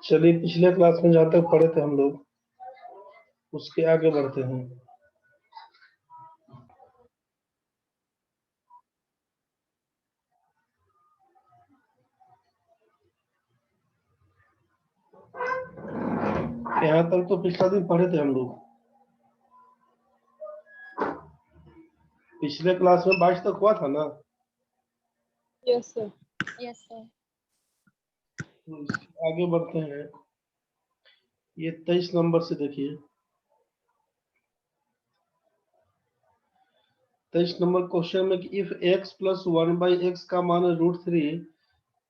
चलिए पिछले क्लास में जहाँ तक पढ़े थे हम लोग उसके आगे बढ़ते हैं। यहाँ तक तो पिछला दिन पढ़े थे हम लोग। पिछले क्लास में 22 तक हुआ था ना। Yes sir. Yes sir. तो इसके आगे बढ़ते हैं। ये 23 नंबर से देखिए। 23 नंबर क्वेश्चन में कि इफ x प्लस 1/x का मान √3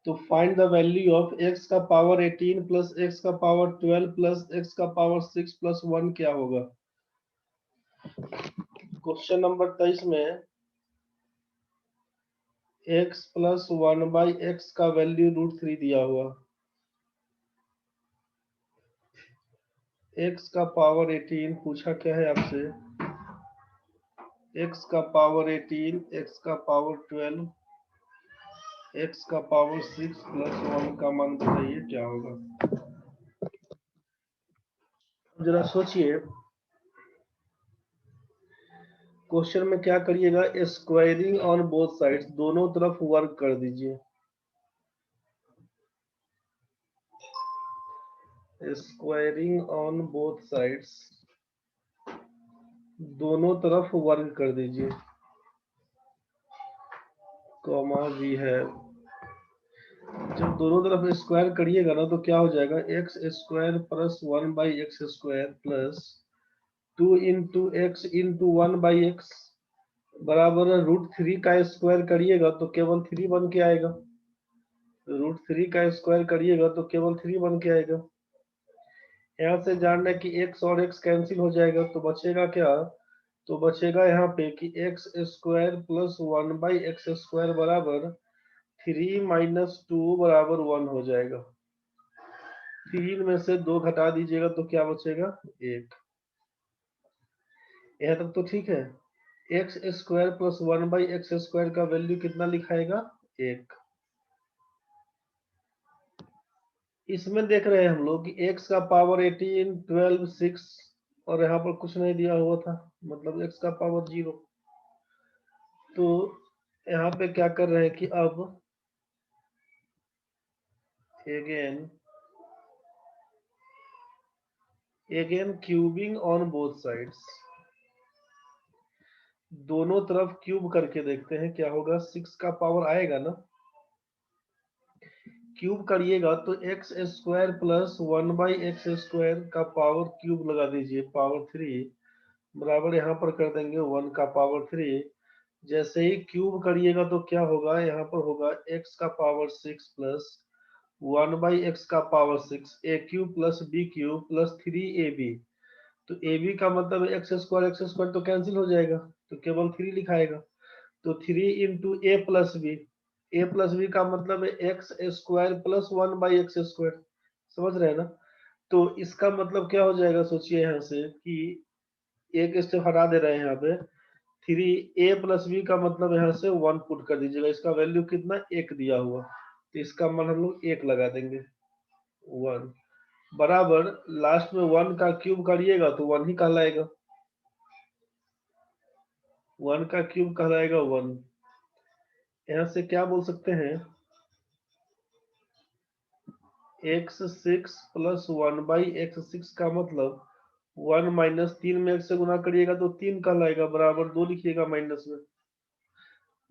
तो find the value of x का पावर 18 प्लस x का पावर 12 प्लस x का पावर 6 प्लस 1 क्या होगा। क्वेश्चन नंबर 23 में x प्लस 1/x का वैल्यू √3 दिया हुआ, x का पावर 18 पूछा क्या है आपसे, x का पावर 18, x का पावर 12, x का पावर 6 प्लस 1 का मान बताइए क्या होगा। जरा सोचिए क्वेश्चन में क्या करिएगा, स्क्वायरिंग ऑन बोथ साइड्स, दोनों तरफ वर्क कर दीजिए। स्क्वायरिंग ऑन बोथ साइड्स, दोनों तरफ वर्क कर दीजिए, कॉमा भी है। जब दोनों तरफ स्क्वायर करिएगा ना तो क्या हो जाएगा, x square plus 1/x² plus 2 into X into 1/x बराबर √3 का स्क्वायर करिएगा तो केवल 3 बन के आएगा। √3 का स्क्वायर करिएगा तो केवल 3 बन के आएगा। यहाँ से जानना है कि x और x कैंसिल हो जाएगा तो बचेगा क्या, तो बचेगा यहाँ पे कि x स्क्वायर प्लस 1/x² बराबर 3 माइनस 2 बराबर 1 हो जाएगा। 3 में से 2 घटा दीजिएगा तो क्या बचेगा, 1। यहाँ तक तो ठीक है। एक्स स्क्वायर प्लस 1/x² का वैल्यू कितना लिखाएगा, 1। इसमें देख रहे हैं हम लोग कि x का पावर 18, 12, 6 और यहाँ पर कुछ नहीं दिया हुआ था, मतलब x का पावर 0। तो यहाँ पे क्या कर रहे हैं कि अब again cubing on both sides, दोनों तरफ क्यूब करके देखते हैं क्या होगा। 6 का पावर आएगा ना, क्यूब करिएगा तो एक्स स्क्वायर प्लस 1/x² का पावर क्यूब लगा दीजिए, पावर 3 बराबर यहाँ पर कर देंगे 1 का पावर 3। जैसे ही क्यूब करिएगा तो क्या होगा, यहाँ पर होगा x का पावर 6 प्लस 1/x का power 6, a cube plus b cube plus 3ab। तो ab का मतलब x² तो कैंसिल हो जाएगा तो केवल 3 लिखाएगा। तो 3 इंटू ए प्लस बी का मतलब है x² प्लस 1/x²। समझ रहे हैं ना। तो इसका मतलब क्या हो जाएगा, सोचिए यहाँ से कि एक स्टेप हटा दे रहे हैं यहाँ पे। 3a प्लस बी का मतलब यहाँ से 1 पुट कर दीजिएगा, इसका वैल्यू कितना, 1 दिया हुआ, तो इसका मान हम लोग 1 लगा देंगे, 1 बराबर लास्ट में 1 का क्यूब करिएगा तो 1 ही कहलाएगा, 1 का क्यूब कहलाएगा 1। यहाँ से क्या बोल सकते हैं, x6 प्लस 1/x6 का मतलब 1 माइनस 3 में 1 से गुना करिएगा तो 3 कहलाएगा, बराबर 2 लिखिएगा माइनस में।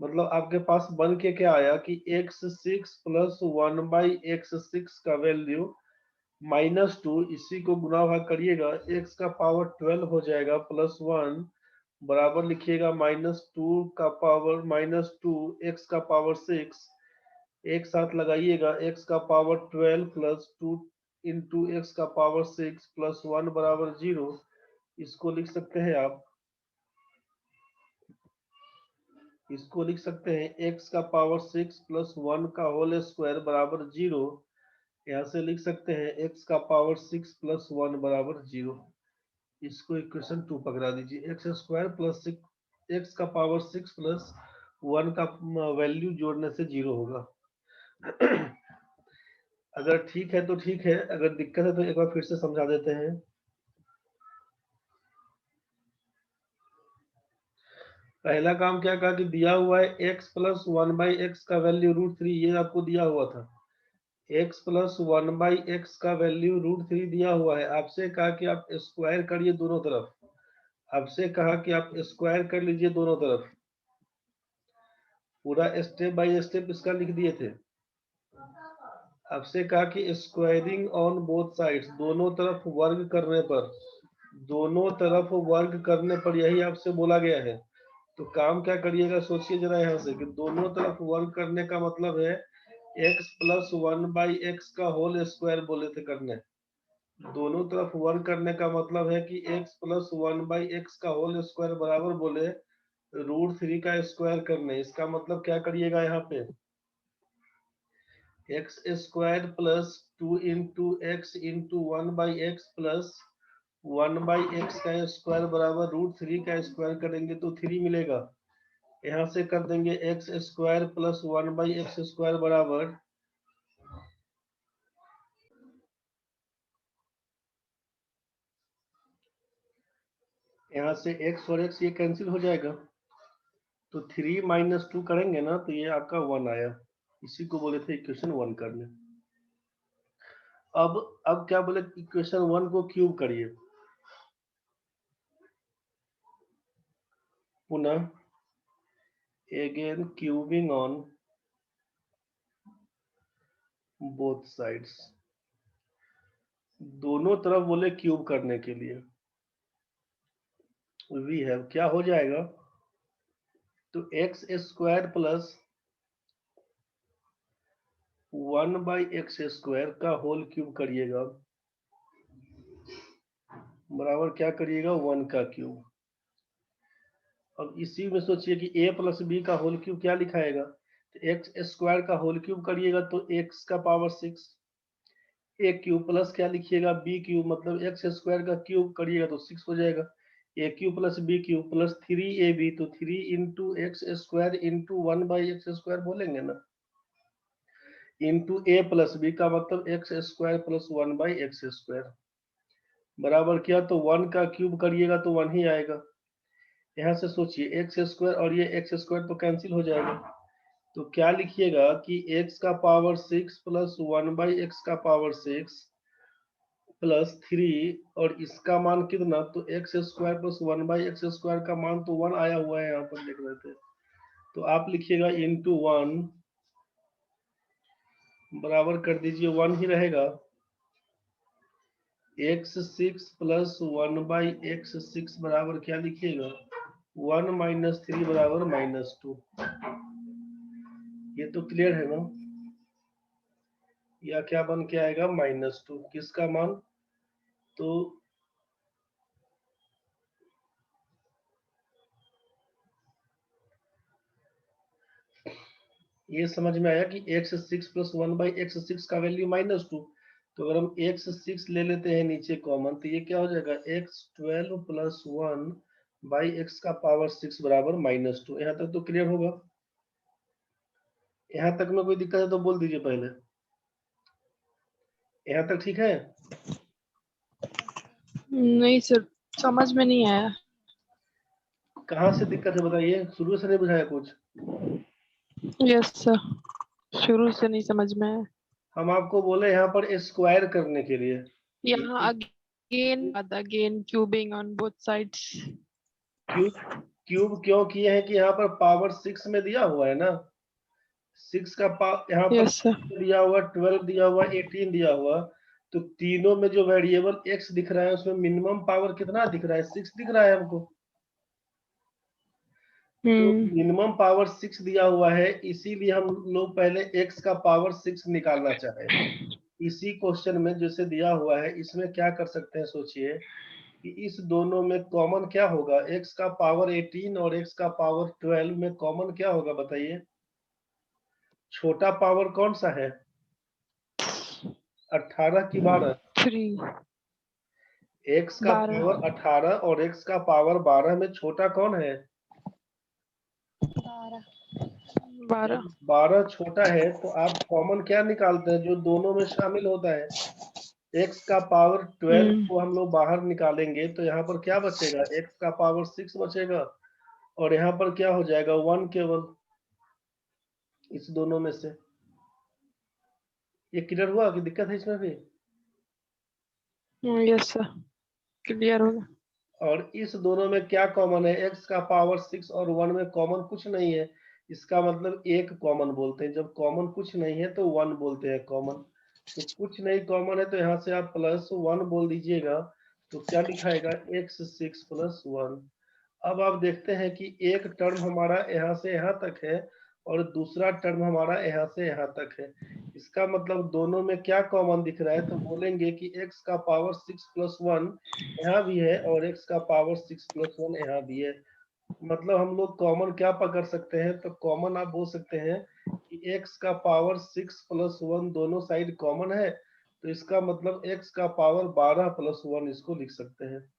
मतलब आपके पास बन के क्या आया कि x6 प्लस 1/x6 का वैल्यू -2, इसी को गुना भाग करिएगा, x का पावर 12 हो जाएगा प्लस 1 बराबर लिखिएगा -2 का पावर -2 x का पावर 6, एक साथ लगाइएगा x का पावर 12 प्लस 2 इंटू एक्स का पावर 6 प्लस 1 बराबर 0। इसको लिख सकते हैं आप, इसको लिख सकते हैं x का पावर 6 प्लस 1 का होल स्क्वायर बराबर 0। यहाँ से लिख सकते हैं x का पावर 6 प्लस 1 बराबर 0। इसको इक्वेशन 2 पकड़ा दीजिए, x² प्लस 6, x का पावर 6 प्लस 1 का वैल्यू जोड़ने से 0 होगा। अगर ठीक है तो ठीक है, अगर दिक्कत है तो एक बार फिर से समझा देते हैं। पहला काम क्या कहा कि दिया हुआ है x प्लस 1/x का वैल्यू √3, ये आपको दिया हुआ था। x प्लस 1/x का वैल्यू √3 दिया हुआ है। आपसे कहा कि आप स्क्वायर करिए दोनों तरफ, आपसे कहा कि आप स्क्वायर कर लीजिए दोनों तरफ। पूरा स्टेप बाय स्टेप इसका लिख दिए थे। आपसे कहा कि स्क्वायरिंग ऑन बोथ साइड्स, दोनों तरफ वर्ग करने पर, दोनों तरफ वर्ग करने पर, यही आपसे बोला गया है। तो काम क्या करिएगा, सोचिए जरा यहाँ से कि दोनों तरफ वर्ग करने का मतलब है x प्लस 1/x का होल स्क्वायर बोले थे करने। दोनों तरफ वर्ग करने का मतलब है कि x प्लस 1/x का होल स्क्वायर बराबर बोले √3 का स्क्वायर करने। इसका मतलब क्या करिएगा यहाँ पे, x square plus 2 into X into 1/x plus 1/x का स्क्वायर बराबर √3 का स्क्वायर करेंगे तो 3 मिलेगा। यहाँ से कर देंगे x square plus 1/x square बराबर, यहाँ से x और x ये कैंसिल हो जाएगा, तो 3 माइनस 2 करेंगे ना तो ये आपका 1 आया। इसी को बोले थे इक्वेशन 1 करने। अब क्या बोले, इक्वेशन 1 को क्यूब करिए पुनः, again cubing on both sides, दोनों तरफ बोले क्यूब करने के लिए। वी हैव क्या हो जाएगा, तो x square plus 1/x square का होल क्यूब करिएगा बराबर क्या करिएगा, 1 का क्यूब। अब इसी में सोचिए कि a प्लस बी का होल क्यूब क्या लिखाएगा, तो एक्स स्क्वायर का होल क्यूब करिएगा तो x का पावर 6, a क्यूब प्लस क्या लिखिएगा, b क्यूब, मतलब एक्स स्क्वायर का क्यूब करिएगा तो 6 हो जाएगा। a cube plus b cube plus 3ab, तो 3 into x square into 1/x square बोलेंगे ना, इंटू a प्लस बी का मतलब x square plus 1/x square बराबर किया तो 1 का क्यूब करिएगा तो 1 ही आएगा। यहाँ से सोचिए एक्स स्क्वायर और ये एक्स स्क्वायर तो कैंसिल हो जाएगा, तो क्या लिखिएगा कि x का पावर 6 प्लस 1/x का पावर 6 प्लस 3, और इसका मान कितना, तो x square plus 1/x square का मान तो 1 आया हुआ है, यहाँ पर देख रहे थे। तो आप लिखिएगा इंटू 1 बराबर कर दीजिए 1 ही रहेगा, x6 प्लस 1/x6 बराबर क्या लिखिएगा, 1 माइनस 3 बराबर -2। ये तो क्लियर है ना, या क्या बन के आएगा -2, किसका मान, तो ये समझ में आया कि x6 प्लस 1/x6 का वैल्यू -2। तो अगर हम x6 ले लेते हैं नीचे कॉमन तो ये क्या हो जाएगा, x12 प्लस 1/x का पावर 6 बराबर -2। यहाँ तक तो क्लियर होगा, यहाँ तक में कोई दिक्कत है तो बोल दीजिए पहले। यहाँ तक ठीक है, नहीं सर, समझ में नहीं आया। कहाँ से दिक्कत है बताइए, शुरू से नहीं बुझाया कुछ। यस सर, शुरू से नहीं समझ में आया। हम आपको बोले यहाँ पर स्क्वायर करने के लिए, यहाँ again cubing on both sides. Cube cube क्यों किए हैं कि यहाँ पर पावर 6 में दिया हुआ है ना, 6 का यहाँ पर यस सर। दिया हुआ, 12 दिया हुआ, 18 दिया हुआ, तो तीनों में जो वेरिएबल x दिख रहा है उसमें मिनिमम पावर कितना दिख रहा है, 6 दिख रहा है हमको। तो मिनिमम पावर 6 दिया हुआ है, इसीलिए हम लोग पहले x का पावर 6 निकालना चाहे। इसी क्वेश्चन में जैसे दिया हुआ है इसमें क्या कर सकते हैं, सोचिए कि इस दोनों में कॉमन क्या होगा, x का पावर 18 और x का पावर 12 में कॉमन क्या होगा बताइए, छोटा पावर कौन सा है, 18 की 12, 3 x का 12 पावर 18 और x का पावर 12 में छोटा कौन है, 12 12 12 छोटा है तो आप कॉमन क्या निकालते हैं जो दोनों में शामिल होता है? x का पावर 12 को हम लोग बाहर निकालेंगे तो यहाँ पर क्या बचेगा? x का पावर 6 बचेगा और यहाँ पर क्या हो जाएगा? 1 केवल इस दोनों में से। ये क्लियर हुआ कि दिक्कत है इसमें भी? यस सर, क्लियर होगा। और इस दोनों में क्या कॉमन है? x का पावर 6 और 1 में कॉमन कुछ नहीं है, इसका मतलब एक कॉमन बोलते हैं। जब कॉमन कुछ नहीं है तो 1 बोलते हैं कॉमन। तो कुछ नहीं कॉमन है तो यहाँ से आप +1 बोल दीजिएगा तो क्या लिखाएगा? x6 + 1। अब आप देखते हैं कि एक टर्म हमारा यहाँ से यहाँ तक है और दूसरा टर्म हमारा यहाँ से यहाँ तक है। इसका मतलब दोनों में क्या कॉमन दिख रहा है? तो बोलेंगे कि x का पावर 6 + 1 यहाँ भी है और x का पावर 6 + 1 यहाँ भी है। मतलब हम लोग कॉमन क्या पकड़ सकते हैं? तो कॉमन आप बोल सकते हैं कि x का पावर 6 + 1 दोनों साइड कॉमन है, तो इसका मतलब x का पावर 12 + 1 इसको लिख सकते हैं।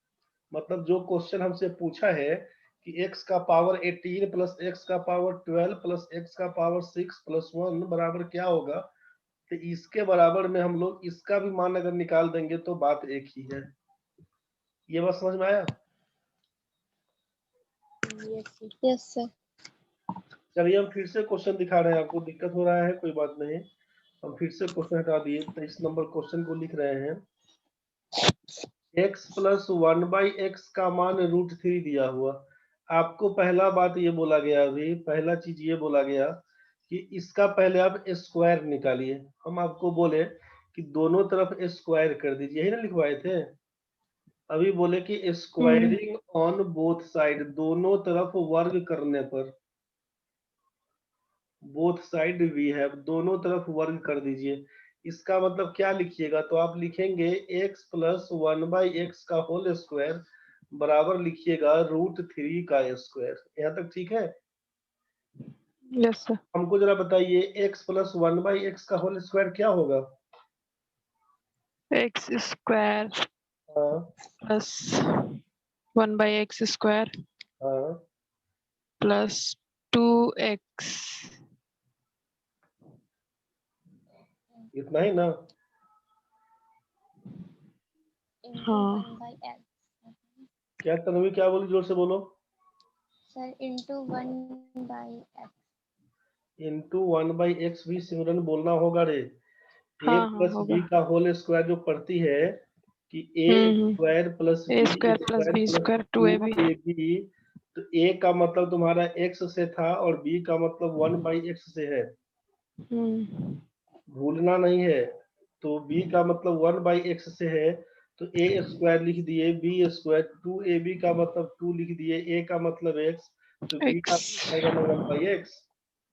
मतलब जो क्वेश्चन हमसे पूछा है कि x का पावर 18 + x का पावर 12 + x का पावर 6 + 1 बराबर क्या होगा, तो इसके बराबर में हम लोग इसका भी मान अगर निकाल देंगे तो बात एक ही है। ये बात समझ में आया? Yes sir. चलिए हम फिर से क्वेश्चन दिखा रहे हैं, आपको दिक्कत हो रहा है कोई बात नहीं, हम फिर से क्वेश्चन हटा दिए। 23 नंबर क्वेश्चन को लिख रहे हैं। x + 1/x का मान √3 दिया हुआ। आपको पहला बात ये बोला गया, अभी पहला चीज ये बोला गया कि इसका पहले आप स्क्वायर निकालिए। हम आपको बोले कि दोनों तरफ स्क्वायर कर दीजिए, यही ना लिखवाए थे। अभी बोले कि स्क्वायरिंग ऑन बोथ साइड, दोनों तरफ वर्ग करने पर, बोथ साइड वी हैव, दोनों तरफ वर्ग कर दीजिए। इसका मतलब क्या लिखिएगा? तो आप लिखेंगे x + 1/x का होल स्क्वायर बराबर लिखिएगा √3 का स्क्वायर। यहाँ तक ठीक है? Yes sir. हमको जरा बताइए x + 1/x का होल स्क्वायर क्या होगा? x² हाँ + 1/x² हाँ + 2x। इतना ही ना? हाँ। क्या तन्वी क्या बोली? जोर से बोलो। Sir × 1/x। × 1/x भी सिमरन बोलना होगा रे। a हाँ हाँ + होगा। b का होल स्क्वायर जो पढ़ती है कि हम्म। a² + b² a² + b² + 2ab। 2ab, तो a का मतलब तुम्हारा x से था और b का मतलब 1/x से है, भूलना नहीं है। तो b का मतलब 1/x से है तो a² लिख दिए, b² 2ab का मतलब 2 लिख दिए, a का मतलब x, तो b का x आएगा ना 1/x।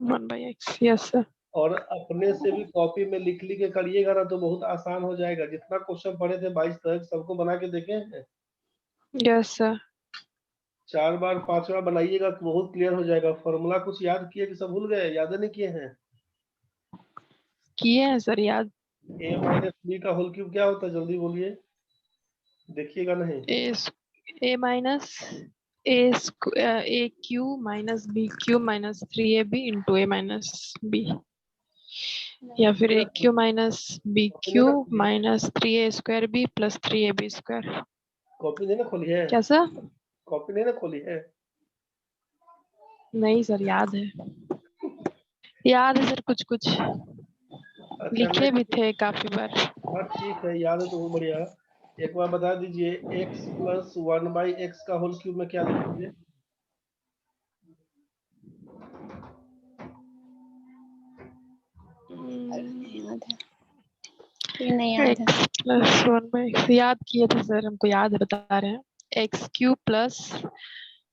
1/x। Yes sir. और अपने से भी कॉपी में लिख के करिएगा ना तो बहुत आसान हो जाएगा। जितना क्वेश्चन पढ़े थे 22 तक सबको बना के देखे हैं। Yes sir. 4 बार 5 बार बनाइएगा तो बहुत क्लियर हो जाएगा। फॉर्मूला कुछ याद किए कि सब भूल गए? याद नहीं किए हैं? किए हैं सर याद। a - b का होल क्यूब क्या होता है? जल्दी बोलिए, देखिएगा नहीं? a q - -3ab × a - b, या फिर aq - bq - 3a² b + 3ab²। Copy नहीं ना खोली है? क्या सर? कॉपी नहीं ना खोली है? नहीं सर, याद है। याद है सर, कुछ कुछ अच्छा लिखे भी नहीं, थे काफी बार। हाँ ठीक है, याद है तो बहुत बढ़िया। एक बार बता दीजिए x + 1/x का होल क्यूब में क्या लिखेंगे? नहीं याद है। x + 1/x याद किए थे सर, हमको याद है, बता रहे हैं। x³ +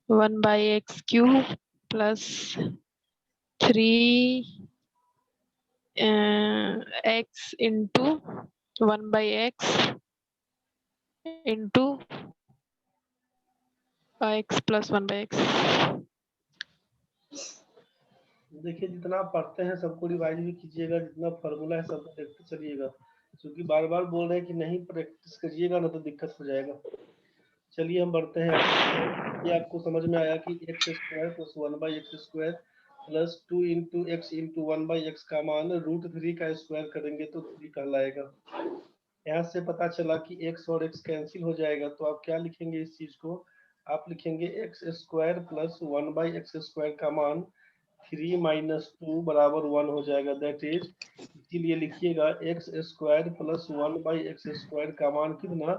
1/x³ + 3x × 1/x × x + 1/x। देखिए जितना आप पढ़ते हैं सबको रिवाइज भी कीजिएगा, जितना फार्मूला है सबको देखते चलिएगा, क्योंकि बार बार बोल रहे हैं कि नहीं प्रैक्टिस करिएगा ना तो दिक्कत हो जाएगा। चलिए हम बढ़ते हैं आगे। ये आपको समझ में आया कि x² + 1/x² plus 2 into X into 1/x का मान √3 का स्क्वायर करेंगे तो 3 कहलाएगा। यहाँ से पता चला कि x और x कैंसिल हो जाएगा, तो आप क्या लिखेंगे इस चीज को, आप लिखेंगे x square plus 1/x square का मान 3 माइनस 2 बराबर 1 हो जाएगा। दैट इज, इसीलिए लिखिएगा X square plus 1/x square का मान कितना,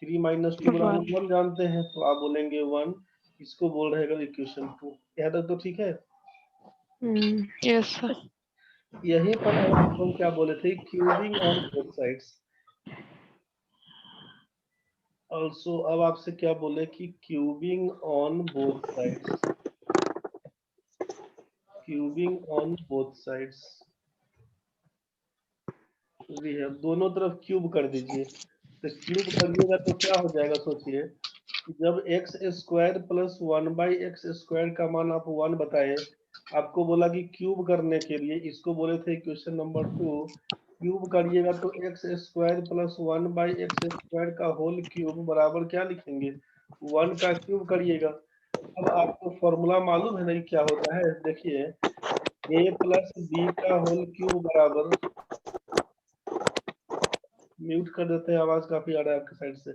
3 माइनस 2 बराबर 1 जानते हैं, तो आप बोलेंगे 1। इसको बोल रहेगा इक्वेशन 2। यहाँ तक तो ठीक है। Yes sir. यहीं पर अब आपको क्या बोले थे, cubing on both sides. Also अब आपसे क्या बोले कि cubing on both sides, cubing on both sides भी है, दोनों तरफ क्यूब कर दीजिए। तो क्यूब करिएगा तो क्या हो जाएगा, सोचिए कि जब x square plus 1/x square का मान आप 1 बताए, आपको बोला कि क्यूब करने के लिए, इसको बोले थे क्वेश्चन नंबर 2, क्यूब करिएगा तो x square plus 1/x square का होल क्यूब बराबर क्या लिखेंगे, 1 का क्यूब करिएगा। अब आपको फॉर्मूला मालूम है नहीं क्या होता है, देखिए a प्लस बी का होल क्यूब बराबर, म्यूट कर देते हैं, आवाज काफी आ रहा है आपके साइड से।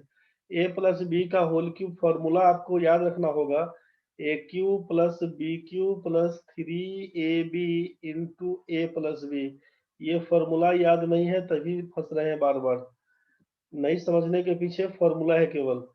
a प्लस बी का होल क्यूब, फॉर्मूला आपको याद रखना होगा, A cube plus B cube plus 3ab into A plus B. ये फॉर्मूला याद नहीं है तभी फंस रहे हैं बार बार, नहीं समझने के पीछे फॉर्मूला है केवल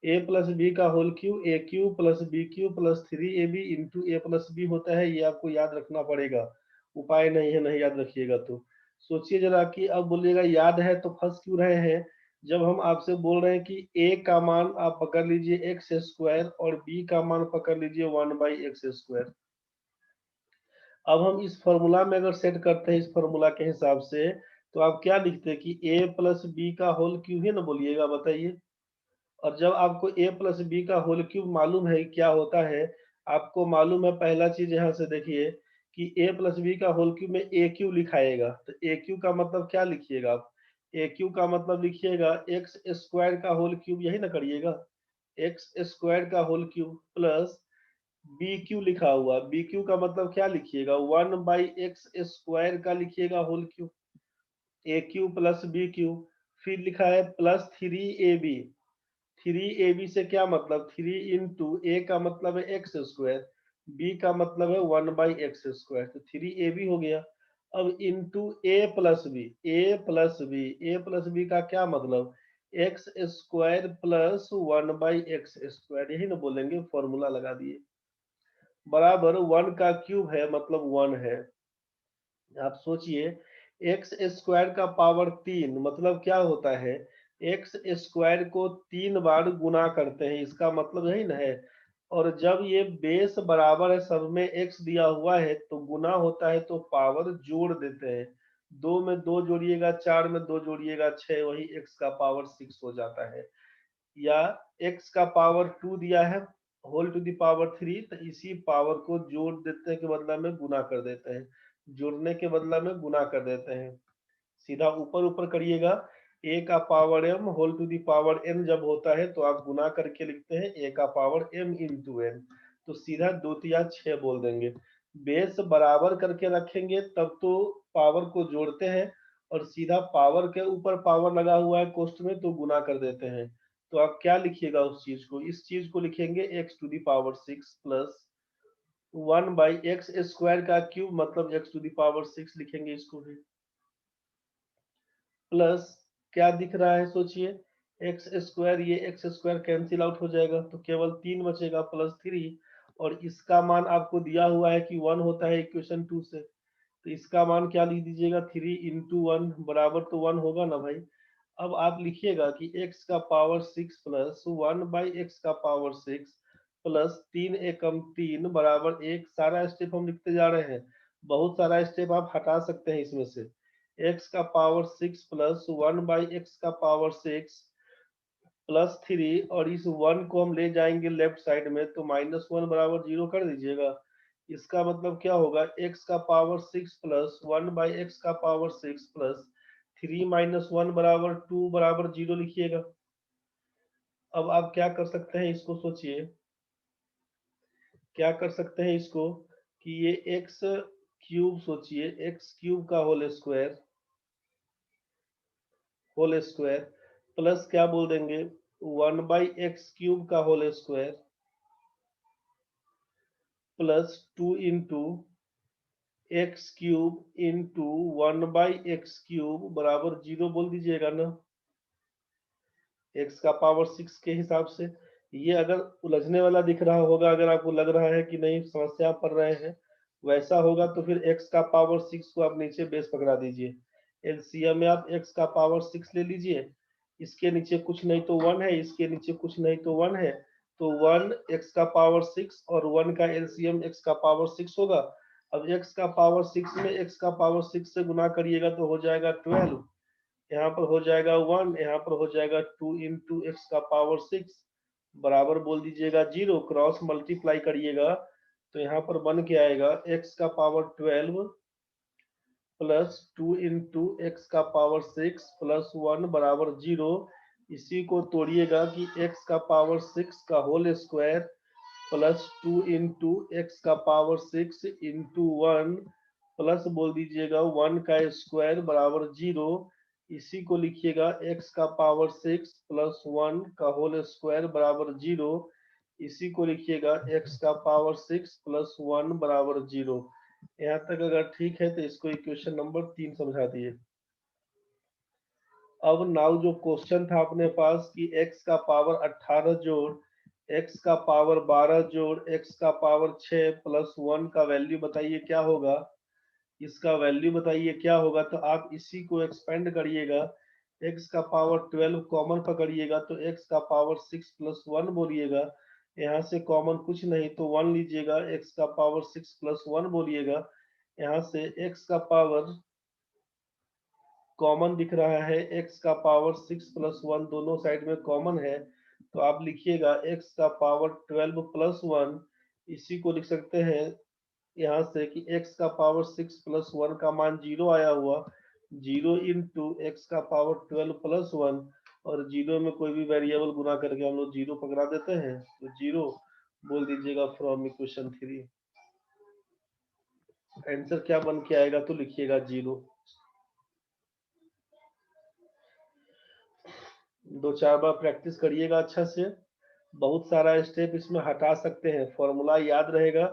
a प्लस बी का whole cube, A cube plus B cube plus 3ab into A plus B होता है, ये आपको याद रखना पड़ेगा, उपाय नहीं है नहीं याद रखिएगा तो। सोचिए जरा कि अब बोलिएगा याद है तो फंस क्यों रहे हैं, जब हम आपसे बोल रहे हैं कि a का मान आप पकड़ लीजिए एक्स स्क्वायर और b का मान पकड़ लीजिए 1/x स्क्वायर। अब हम इस फॉर्मूला में अगर सेट करते हैं इस फॉर्मूला के हिसाब से, तो आप क्या लिखते हैं कि a प्लस बी का होल क्यूब ही ना बोलिएगा, बताइए। और जब आपको a प्लस बी का होल क्यूब मालूम है क्या होता है, आपको मालूम है पहला चीज यहाँ से देखिए कि a प्लस बी का होल क्यूब में ए क्यू लिखाएगा, तो ए क्यू का मतलब क्या लिखिएगा आप, ए क्यू का मतलब लिखिएगा एक्स स्क्वायर का होल क्यूब, यही ना करिएगा, एक्स स्क्वायर का whole cube plus B Q लिखा हुआ, बी क्यू का मतलब क्या लिखिएगा, 1/x स्क्वायर का लिखिएगा whole cube, A cube plus B Q, फिर लिखा है प्लस 3ab, 3ab से क्या मतलब, 3 इंटू ए का मतलब है एक्स स्क्वायर, बी का मतलब है 1/x स्क्वायर, तो 3ab हो गया। अब into A plus B, A plus B, A plus B का क्या मतलब, x square plus 1/x square, यही ना बोलेंगे, फॉर्मूला लगा दिए, बराबर 1 का क्यूब है मतलब 1 है। आप सोचिए एक्स स्क्वायर का पावर 3 मतलब क्या होता है, एक्स स्क्वायर को 3 बार गुना करते हैं, इसका मतलब यही ना है। और जब ये बेस बराबर है, सब में एक्स दिया हुआ है, तो गुना होता है तो पावर जोड़ देते हैं, 2 में 2 जोड़िएगा 4 में 2 जोड़िएगा 6, वही एक्स का पावर 6 हो जाता है। या x का पावर 2 दिया है होल टू द पावर 3, तो इसी पावर को जोड़ देते के बदला में गुना कर देते हैं, जोड़ने के बदला में गुना कर देते हैं, सीधा ऊपर ऊपर करिएगा, a का power m whole to the power n जब होता है तो आप गुना करके लिखते हैं a का पावर m इंटू n, तो सीधा 2 तिया 6 बोल देंगे। बेस बराबर करके रखेंगे तब तो पावर को जोड़ते हैं, और सीधा पावर के ऊपर पावर लगा हुआ है कोष्ट में तो गुना कर देते हैं, तो आप क्या लिखिएगा उस चीज को, इस चीज को लिखेंगे x to the power 6 plus 1/x square का क्यूब मतलब x टू द पावर 6 लिखेंगे इसको भी, प्लस क्या दिख रहा है सोचिए, एक्स स्क्वायर, ये एक्स स्क्वायर कैंसिल आउट हो जाएगा तो केवल 3 बचेगा प्लस 3, और इसका मान आपको दिया हुआ है कि 1 होता है इक्वेशन 2 से, तो इसका मान क्या लिख दीजिएगा, 3 इंटू 1 बराबर तो 1 होगा ना भाई। अब आप लिखिएगा कि x का पावर 6 प्लस 1/x का पावर 6 प्लस 3 एकम 3 बराबर 1, सारा स्टेप हम लिखते जा रहे हैं, बहुत सारा स्टेप आप हटा सकते हैं इसमें से, x का पावर 6 प्लस 1/x का पावर 6 प्लस 3, और इस 1 को हम ले जाएंगे लेफ्ट साइड में तो -1 बराबर 0 कर दीजिएगा। इसका मतलब क्या होगा, x का पावर 6 प्लस 1/x का पावर 6 प्लस 3 -1 बराबर 2 बराबर 0 लिखिएगा। अब आप क्या कर सकते हैं इसको सोचिए, क्या कर सकते हैं इसको, कि ये एक्स क्यूब, सोचिए एक्स क्यूब का होल स्क्वायर प्लस क्या बोल देंगे 1/x क्यूब का whole square plus 2 into x cube into 1/x cube बराबर 0 बोल दीजिएगा ना, x का पावर 6 के हिसाब से। ये अगर उलझने वाला दिख रहा होगा, अगर आपको लग रहा है कि नहीं समस्या पढ़ रहे हैं वैसा होगा, तो फिर x का पावर 6 को आप नीचे बेस पकड़ा दीजिए। एलसीएम में आप x का पावर 6 ले लीजिए, इसके नीचे कुछ नहीं तो 1 है, इसके नीचे कुछ नहीं तो 1 है, तो 1 x का पावर 6 और 1 का एलसीएम x का पावर 6 होगा। अब x का पावर 6 में x का पावर 6 से गुना करिएगा तो हो जाएगा 12, यहाँ पर हो जाएगा 1, यहाँ पर हो जाएगा 2 इंटू एक्स का पावर 6 बराबर बोल दीजिएगा 0, क्रॉस मल्टीप्लाई करिएगा तो यहाँ पर बन के आएगा x का पावर 12 प्लस 2 इंटू एक्स का पावर 6 प्लस 1 बराबर 0। इसी को तोड़िएगा कि x का पावर 6 का whole square plus 2 into x का पावर 6 इंटू 1 प्लस बोल दीजिएगा 1 का स्क्वायर बराबर 0। इसी को लिखिएगा x का पावर 6 प्लस 1 का होल स्क्वायर बराबर 0। इसी को लिखिएगा x का पावर 6 प्लस 1 बराबर 0। यहाँ तक अगर ठीक है तो इसको इक्वेशन नंबर 3 समझा दिए। अब नाउ जो क्वेश्चन था अपने पास कि x का पावर 18 जोड़ x का पावर 12 जोड़ x का पावर 6 प्लस 1 का वैल्यू बताइए क्या होगा, इसका वैल्यू बताइए क्या होगा। तो आप इसी को एक्सपेंड करिएगा, x का पावर 12 कॉमन पकड़िएगा तो x का पावर 6 प्लस 1 बोलिएगा, यहाँ से कॉमन कुछ नहीं तो 1 लीजिएगा, x का पावर 6 प्लस 1 बोलिएगा, यहाँ से x का पावर कॉमन दिख रहा है, x का पावर 6 प्लस 1 दोनों साइड में कॉमन है, तो आप लिखिएगा x का पावर 12 प्लस 1। इसी को लिख सकते हैं यहाँ से कि x का पावर 6 प्लस 1 का मान 0 आया हुआ, 0 इंटू एक्स का पावर 12 प्लस 1, और 0 में कोई भी वेरिएबल गुना करके हम लोग 0 पकड़ा देते हैं, तो 0 बोल दीजिएगा फ्रॉम इक्वेशन 3। आंसर क्या बन के आएगा तो लिखिएगा 0। 2-4 बार प्रैक्टिस करिएगा अच्छा से, बहुत सारा स्टेप इसमें हटा सकते हैं, फॉर्मूला याद रहेगा,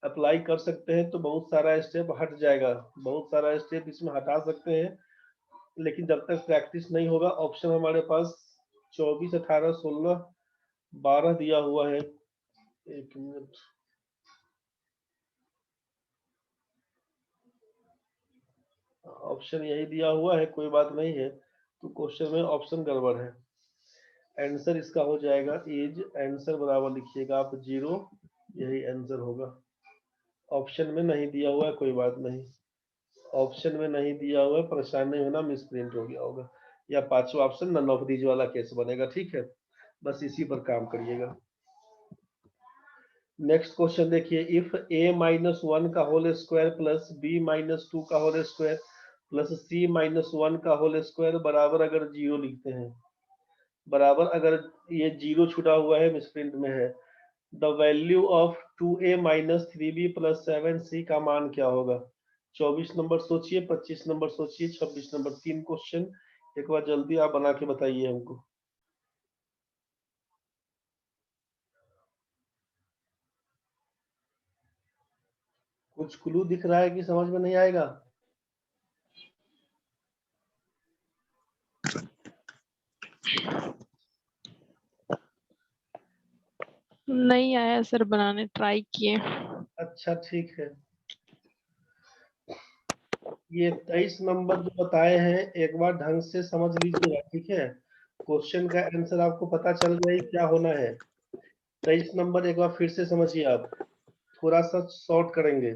अप्लाई कर सकते हैं तो बहुत सारा स्टेप हट जाएगा, बहुत सारा स्टेप इसमें हटा सकते हैं। लेकिन जब तक प्रैक्टिस नहीं होगा, ऑप्शन हमारे पास 24, 18, 16, 12 दिया हुआ है। एक मिनट, ऑप्शन यही दिया हुआ है, कोई बात नहीं है, तो क्वेश्चन में ऑप्शन गड़बड़ है। आंसर इसका हो जाएगा एज, आंसर बराबर लिखिएगा आप 0, यही आंसर होगा। ऑप्शन में नहीं दिया हुआ है, कोई बात नहीं, ऑप्शन में नहीं दिया हुआ है, परेशान नहीं होना, मिस प्रिंट हो गया होगा, या 5वां ऑप्शन नन ऑफ दीज वाला केस बनेगा, ठीक है, बस इसी पर काम करिएगा। नेक्स्ट क्वेश्चन देखिए, इफ a माइनस 1 का whole square plus b minus 2 का whole square plus c minus 1 का होल स्क्वायर बराबर अगर 0 लिखते हैं, बराबर अगर ये 0 छुटा हुआ है, मिसप्रिंट में है, the value of 2a minus 3b plus 7c का मान क्या होगा। 24 नंबर सोचिए, 25 नंबर सोचिए, 26 नंबर, 3 क्वेश्चन एक बार जल्दी आप बना के बताइए हमको। कुछ क्लू दिख रहा है कि समझ में नहीं आएगा? नहीं आया सर, बनाने ट्राई किए। अच्छा ठीक है, ये 23 नंबर जो बताए हैं एक बार ढंग से समझ लीजिएगा, ठीक है, क्वेश्चन का आंसर आपको पता चल गया क्या होना है। 23 नंबर एक बार फिर से समझिए, आप थोड़ा सा शॉर्ट करेंगे।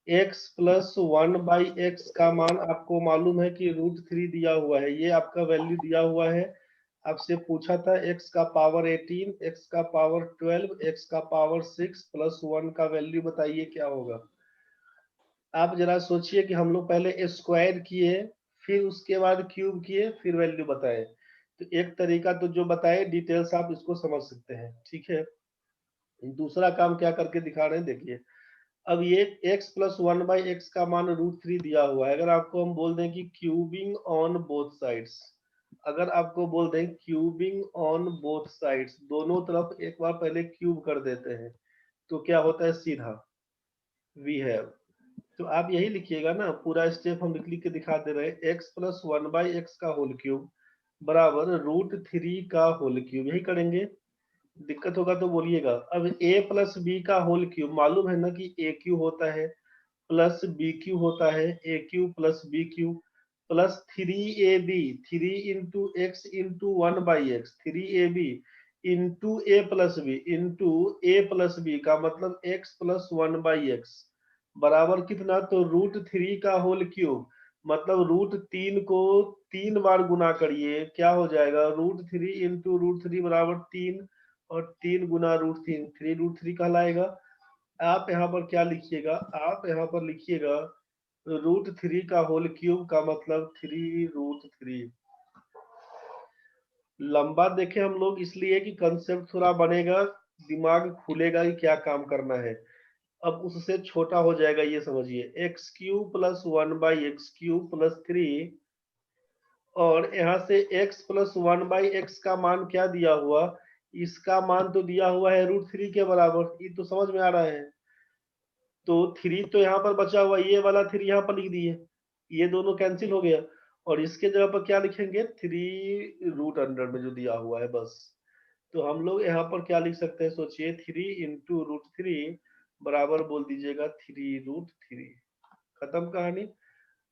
x प्लस 1/x का मान आपको मालूम है कि √3 दिया हुआ है, ये आपका वैल्यू दिया हुआ है। आपसे पूछा था x का पावर 18, x का पावर 12, x का पावर 6 प्लस 1 का वैल्यू बताइए क्या होगा। आप जरा सोचिए कि हम लोग पहले स्क्वायर किए, फिर उसके बाद क्यूब किए, फिर वैल्यू बताए, तो एक तरीका तो जो बताए डिटेल्स आप इसको समझ सकते हैं, ठीक है। दूसरा काम क्या करके दिखा रहे हैं देखिए, अब ये x प्लस 1/x का मान √3 दिया हुआ है। अगर आपको हम बोल दें कि क्यूबिंग ऑन बोथ साइड्स, अगर आपको बोल दें क्यूबिंग ऑन बोथ साइड्स, दोनों तरफ एक बार पहले क्यूब कर देते हैं, तो क्या होता है सीधा वी हैव। तो आप यही लिखिएगा ना, पूरा स्टेप हम लिख के दिखा दे रहे हैं। x प्लस 1/x का होल क्यूब बराबर √3 का होल क्यूब, यही करेंगे। दिक्कत होगा तो बोलिएगा। अब a प्लस बी का होल क्यूब, मालूम है ना कि ए क्यू होता है प्लस बी क्यू होता है, A cube plus B cube plus 3ab, 3 into X into 1/x, 3ab into A plus B into A plus B का मतलब x प्लस 1/x बराबर कितना, तो √3 का होल क्यूब मतलब √3 को 3 बार गुना करिए, क्या हो जाएगा, √3 इंटू √3 बराबर 3 और 3 गुना √3, 3√3 कहलाएगा। आप यहाँ पर क्या लिखिएगा, आप यहाँ पर लिखिएगा √3 का होल क्यूब का मतलब 3√3। लंबा देखे हम लोग इसलिए कि कंसेप्ट थोड़ा बनेगा, दिमाग खुलेगा कि क्या काम करना है। अब उससे छोटा हो जाएगा, ये समझिए x cube plus 1/x cube plus 3, और यहाँ से x प्लस 1/x का मान क्या दिया हुआ, इसका मान तो दिया हुआ है √3 के बराबर, ये तो समझ में आ रहा है। तो 3 तो यहाँ पर बचा हुआ, ये वाला 3 यहाँ पर लिख दिए, ये दोनों कैंसिल हो गया, और इसके जगह पर क्या लिखेंगे 3√100 में जो दिया हुआ है बस। तो हम लोग यहाँ पर क्या लिख सकते हैं, सोचिए 3 इंटू √3 बराबर बोल दीजिएगा 3√3, खत्म कहानी।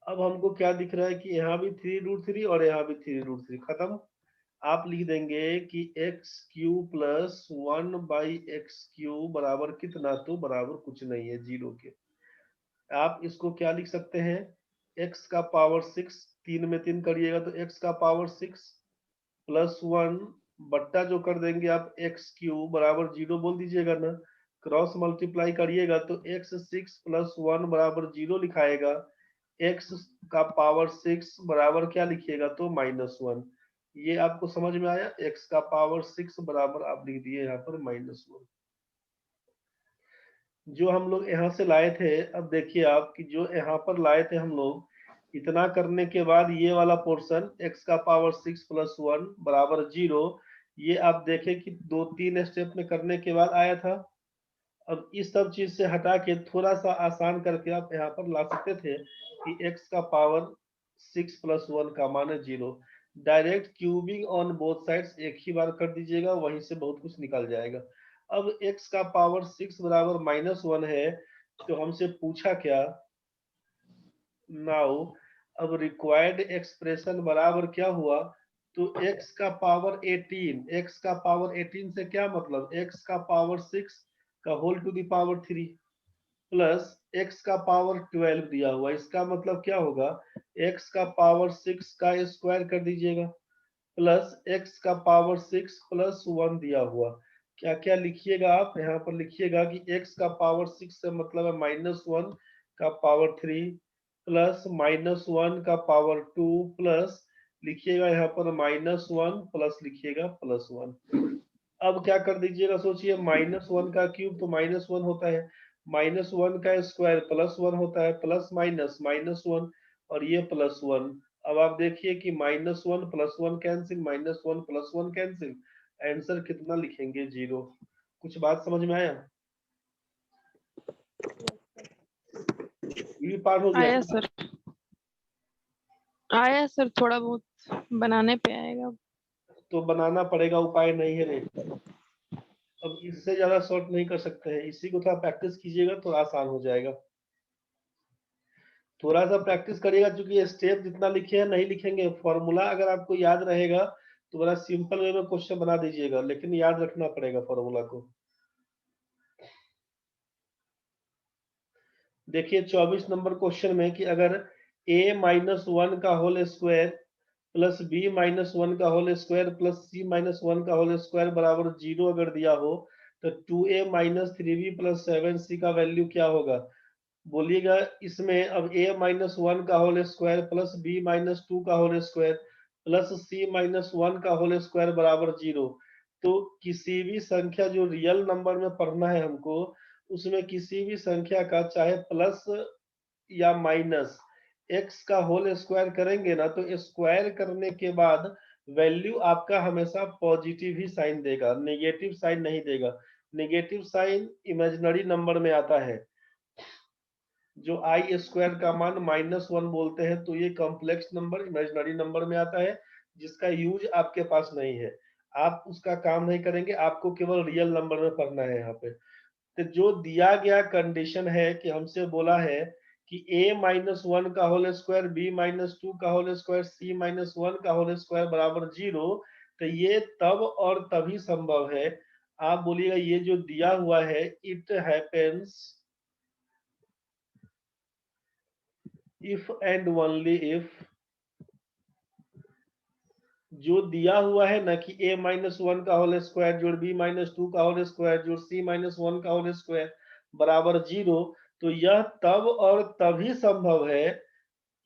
अब हमको क्या दिख रहा है कि यहाँ भी 3√3 और यहाँ भी 3√3, खत्म। आप लिख देंगे कि x cube plus 1/x cube बराबर कितना, तो बराबर कुछ नहीं है, 0 के। आप इसको क्या लिख सकते हैं, x का पावर 6, 3 में 3 करिएगा तो x का पावर 6 प्लस 1 बट्टा जो कर देंगे आप x क्यूब बराबर 0 बोल दीजिएगा ना, क्रॉस मल्टीप्लाई करिएगा तो x 6 प्लस 1 बराबर 0 लिखाएगा, x का पावर 6 बराबर क्या लिखिएगा, तो -1। ये आपको समझ में आया, x का पावर 6 बराबर आप लिख दिए यहाँ पर -1, जो हम लोग यहाँ से लाए थे। अब देखिए आप कि जो यहाँ पर लाए थे हम लोग, इतना करने के बाद ये वाला पोर्शन x का पावर 6 प्लस 1 बराबर 0, ये आप देखें कि 2-3 स्टेप में करने के बाद आया था। अब इस सब चीज से हटा के थोड़ा सा आसान करके आप यहाँ पर ला सकते थे कि x का पावर 6 प्लस 1 का मान है 0। Direct cubing on both sides एक ही बार कर दीजिएगा, वहीं से बहुत कुछ निकल जाएगा। अब x का पावर 6 बराबर -1 है, तो हमसे पूछा क्या, नाउ अब रिक्वायर्ड एक्सप्रेशन बराबर क्या हुआ, तो x का पावर 18, x का पावर 18 से क्या मतलब x का पावर 6 का whole to the power 3 plus x का पावर 12 दिया हुआ, इसका मतलब क्या होगा, x का पावर 6 का स्क्वायर कर दीजिएगा प्लस x का पावर 6 प्लस 1 दिया हुआ। क्या क्या लिखिएगा, आप यहाँ पर लिखिएगा कि x का पावर 6 से मतलब है -1 का पावर 3 प्लस -1 का पावर 2 प्लस लिखिएगा यहाँ पर -1 प्लस लिखिएगा +1। अब क्या कर दीजिएगा, सोचिए -1 का क्यूब तो -1 होता है, -1 का स्क्वायर +1 होता है, प्लस माइनस -1 और ये +1। अब आप देखिए कि -1 +1 कैंसिल, -1 +1 कैंसिल, आंसर कितना लिखेंगे 0। कुछ बात समझ में आया, ये पार हो गया आया क्या? सर, आया सर, थोड़ा बहुत बनाने पे आएगा। तो बनाना पड़ेगा, उपाय नहीं है रे। अब इससे ज्यादा शॉर्ट नहीं कर सकते हैं, इसी को थोड़ा प्रैक्टिस कीजिएगा तो आसान हो जाएगा। थोड़ा सा प्रैक्टिस करिएगा, क्योंकि स्टेप जितना लिखे हैं नहीं लिखेंगे, फॉर्मूला अगर आपको याद रहेगा तो बड़ा सिंपल वे में क्वेश्चन बना दीजिएगा, लेकिन याद रखना पड़ेगा फॉर्मूला को। देखिए 24 नंबर क्वेश्चन में कि अगर a-1 का होल स्क्वायर प्लस b-1 का होल स्क्वायर प्लस c-1 का होल स्क्वायर बराबर 0 अगर दिया हो, तो 2a - 3b प्लस 7c का वैल्यू क्या होगा, बोलिएगा। इसमें अब a-1 का होल स्क्वायर प्लस b-2 का होल स्क्वायर प्लस c-1 का होल स्क्वायर बराबर 0। तो किसी भी संख्या जो रियल नंबर में पढ़ना है हमको, उसमें किसी भी संख्या का चाहे प्लस या माइनस एक्स का होल स्क्वायर करेंगे ना, तो स्क्वायर करने के बाद वैल्यू आपका हमेशा पॉजिटिव ही साइन देगा, नेगेटिव साइन नहीं देगा। नेगेटिव साइन इमेजिनरी नंबर में आता है, जो आई स्क्वायर का मान -1 बोलते हैं, तो ये कॉम्प्लेक्स नंबर इमेजिनरी नंबर में आता है, जिसका यूज आपके पास नहीं है। आप उसका काम नहीं करेंगे, आपको केवल रियल नंबर में पढ़ना है यहाँ पे। तो जो दिया गया कंडीशन है कि हमसे बोला है कि a-1 का होल स्क्वायर, b-2 का होल स्क्वायर, c-1 का होल स्क्वायर बराबर 0, तो ये तब और तभी संभव है। आप बोलिएगा ये जो दिया हुआ है, it happens if and only if, जो दिया हुआ है ना कि a-1 का होल स्क्वायर जोड़ b-2 का होल स्क्वायर जोड़ c-1 का होल स्क्वायर बराबर 0, तो यह तब और तभी संभव है,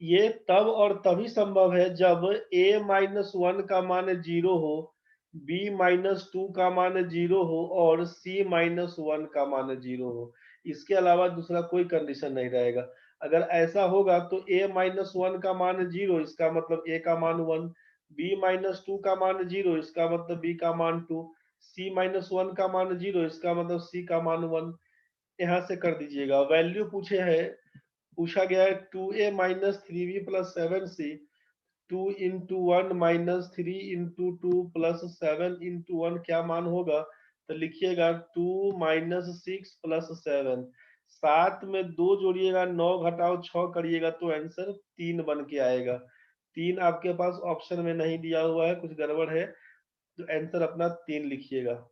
ये तब और तभी संभव है जब a-1 का मान 0 हो, b-2 का मान 0 हो और c-1 का मान 0 हो। इसके अलावा दूसरा कोई कंडीशन नहीं रहेगा। अगर ऐसा होगा तो a-1 का मान 0, इसका मतलब a का मान 1, b-2 का मान 0, इसका मतलब b का मान 2, c-1 का मान 0, इसका मतलब c का मान 1। यहाँ से कर दीजिएगा। वैल्यू पूछा गया है 2a minus 3b plus 7c, 2 into 1 minus 3 into 2 plus 7 into 1 क्या मान होगा, तो लिखिएगा 2 माइनस 6 प्लस 7, 7 में 2 जोड़िएगा, 9 घटाओ 6 करिएगा तो आंसर 3 बन के आएगा। 3 आपके पास ऑप्शन में नहीं दिया हुआ है, कुछ गड़बड़ है, तो आंसर अपना 3 लिखिएगा।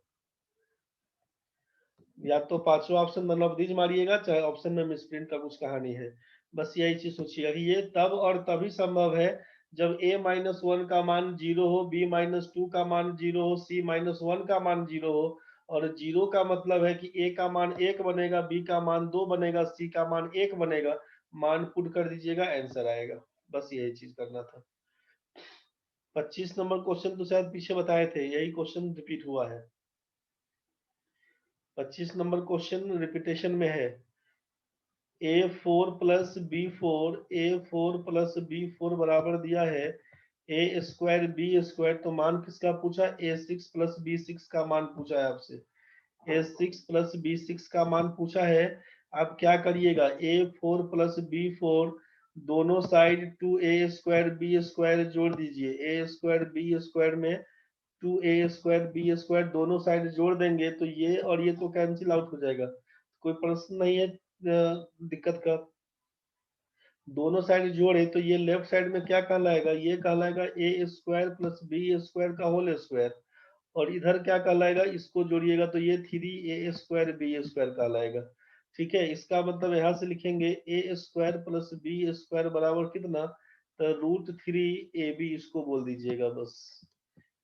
या तो पांचवा ऑप्शन मतलब दीज मारिएगा, चाहे ऑप्शन में मिसप्रिंट का कुछ कहानी है। बस यही चीज सोचिएगा कि ये तब और तभी संभव है जब a-1 का मान 0 हो, b-2 का मान 0 हो, c-1 का मान 0 हो, और 0 का मतलब है कि a का मान 1 बनेगा, b का मान 2 बनेगा, c का मान 1 बनेगा। मान पुट कर दीजिएगा, आंसर आएगा। बस यही चीज करना था। 25 नंबर क्वेश्चन तो शायद पीछे बताए थे, यही क्वेश्चन रिपीट हुआ है। 25 नंबर क्वेश्चन रिपीटेशन में है। a4 plus b4, a4 plus b4 बराबर दिया है a स्क्वायर बी स्क्वायर, तो मान किसका पूछा, a6 प्लस b6 का मान पूछा है आपसे। a6 प्लस b6 का मान पूछा है। आप क्या करिएगा, a4 प्लस b4 दोनों side 2a square b square जोड़ दीजिए। a स्क्वायर बी स्क्वायर में 2a स्क्वायर बी स्क्वायर दोनों साइड जोड़ देंगे तो ये और ये तो कैंसिल आउट हो जाएगा, कोई प्रश्न नहीं है दिक्कत का। दोनों साइड जोड़े तो ये लेफ्ट साइड में क्या कहलाएगा, ये कहलाएगा ए स्क्वायर प्लस बी स्क्वायर का होल स्क्वायर, और इधर क्या कहलाएगा, इसको जोड़िएगा तो ये 3a स्क्वायर बी स्क्वायर कहलाएगा। ठीक है, इसका मतलब यहाँ से लिखेंगे ए स्क्वायर प्लस बी स्क्वायर बराबर कितना, तो √3ab इसको बोल दीजिएगा। बस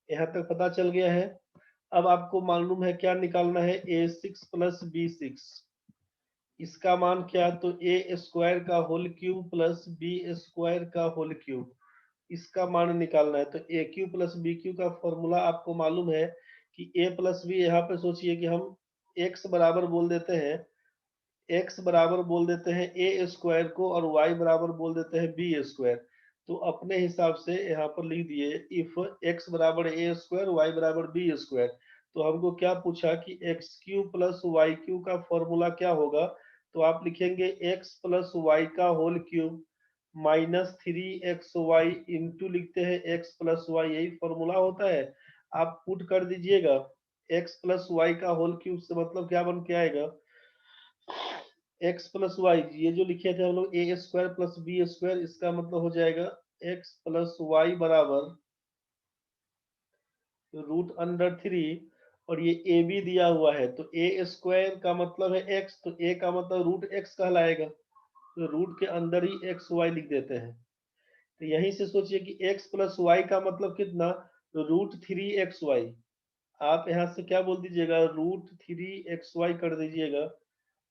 यहाँ तक पता चल गया है। अब आपको मालूम है क्या निकालना है, a6 प्लस b6, इसका मान क्या, तो ए स्क्वायर का whole cube plus b square का होल क्यूब, इसका मान निकालना है। तो a cube plus B cube का फॉर्मूला आपको मालूम है कि ए प्लस बी, यहाँ पे सोचिए कि हम एक्स बराबर बोल देते हैं, एक्स बराबर बोल देते हैं ए स्क्वायर को, और वाई बराबर बोल देते हैं बी स्क्वायर। तो अपने हिसाब से यहाँ पर लिख दिए इफ एक्स बराबर ए स्क्वायर, वाई बराबर बी स्क्वायर। तो हमको क्या पूछा कि x cube plus y cube का फॉर्मूला क्या होगा, तो आप लिखेंगे एक्स प्लस वाई का whole cube minus 3xy into लिखते हैं एक्स प्लस वाई, यही फॉर्मूला होता है। आप पुट कर दीजिएगा, एक्स प्लस वाई का होल क्यूब से मतलब क्या बन के आएगा, एक्स प्लस वाई, ये जो लिखे थे हम लोग ए स्क्वायर प्लस बी स्क्वायर, इसका मतलब हो जाएगा एक्स प्लस वाई बराबर √3, और ये ए बी दिया हुआ है, तो ए स्क्वायर का मतलब है एक्स, तो ए का मतलब √x कहलाएगा, तो रूट के अंदर ही एक्स वाई लिख देते हैं। तो यहीं से सोचिए कि x प्लस वाई का मतलब कितना, √3xy। आप यहाँ से क्या बोल दीजिएगा, √3xy कर दीजिएगा।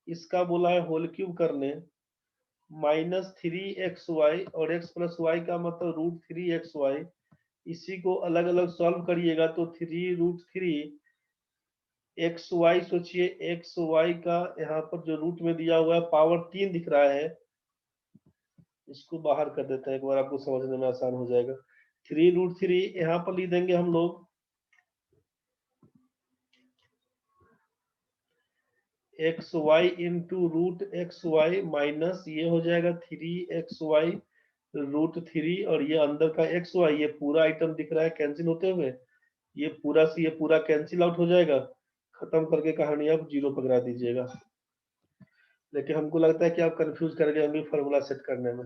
इसका बोला है होल क्यूब करने, -3xy, और x प्लस वाई का मतलब √3xy। इसी को अलग अलग सॉल्व करिएगा तो 3√3 एक्स वाई सोचिए, एक्स वाई का यहाँ पर जो रूट में दिया हुआ है पावर 3 दिख रहा है, इसको बाहर कर देते हैं, एक बार आपको समझने में आसान हो जाएगा। 3√3 यहाँ पर लिख देंगे हम लोग x y into root x y minus ये हो जाएगा 3xy√3, और ये अंदर का एक्स वाई, ये पूरा आइटम दिख रहा है कैंसिल होते हुए, ये पूरा से ये पूरा कैंसिल आउट हो जाएगा। खत्म करके कहानी आप 0 पकड़ा दीजिएगा। लेकिन हमको लगता है कि आप कंफ्यूज कर गए होंगे फॉर्मूला सेट करने में।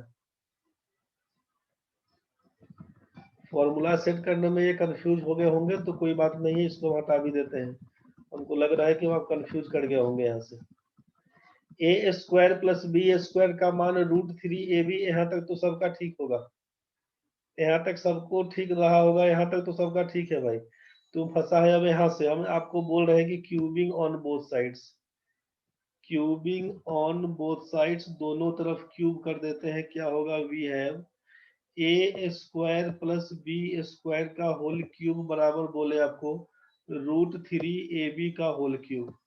फॉर्मूला सेट करने में ये कंफ्यूज हो गए होंगे तो कोई बात नहीं है, इसको हटा भी देते हैं। हमको लग रहा है कि आप कंफ्यूज कर गए होंगे यहाँ से। ए स्क्वायर प्लस बी स्क्वायर का मान √3ab, यहाँ तक तो सबका ठीक होगा, यहाँ तक सबको ठीक रहा होगा, यहाँ तक तो सबका ठीक है भाई। तुम फंसा है अब यहाँ से, हम आपको बोल रहे हैं कि cubing on both sides, cubing on both sides, दोनों तरफ क्यूब कर देते हैं, क्या होगा, we have a square plus b square का होल क्यूब बराबर बोले आपको √3ab का होल क्यूब।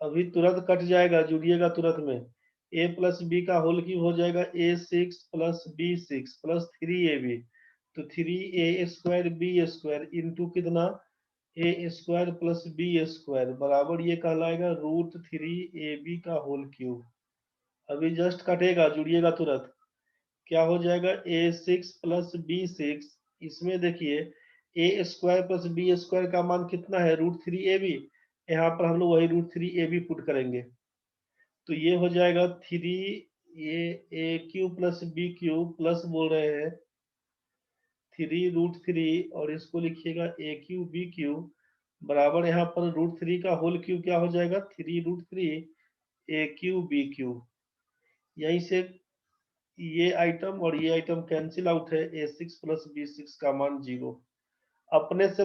अभी तुरंत कट जाएगा, जुड़िएगा तुरंत में। a प्लस बी का होल क्यूब हो जाएगा a6 plus b6 plus 3ab, तो 3a square b square into कितना a square plus b square बराबर ये कहलाएगा √3ab का होल क्यूब। अभी जस्ट कटेगा, जुड़िएगा तुरंत। क्या हो जाएगा a6 प्लस b6, इसमें देखिए a square plus b square का मान कितना है √3ab, यहाँ पर हम लोग वही √3ab पुट करेंगे, तो ये हो जाएगा 3 ये A cube plus B cube plus बोल रहे हैं 3√3, और इसको लिखिएगा ए क्यूब बी क्यूब बराबर यहाँ पर √3 का होल क्यूब क्या हो जाएगा 3√3 ए क्यूब बी क्यूब। यहीं से ये आइटम और ये आइटम कैंसिल आउट है, a6 प्लस b6 का मान 0 अपने से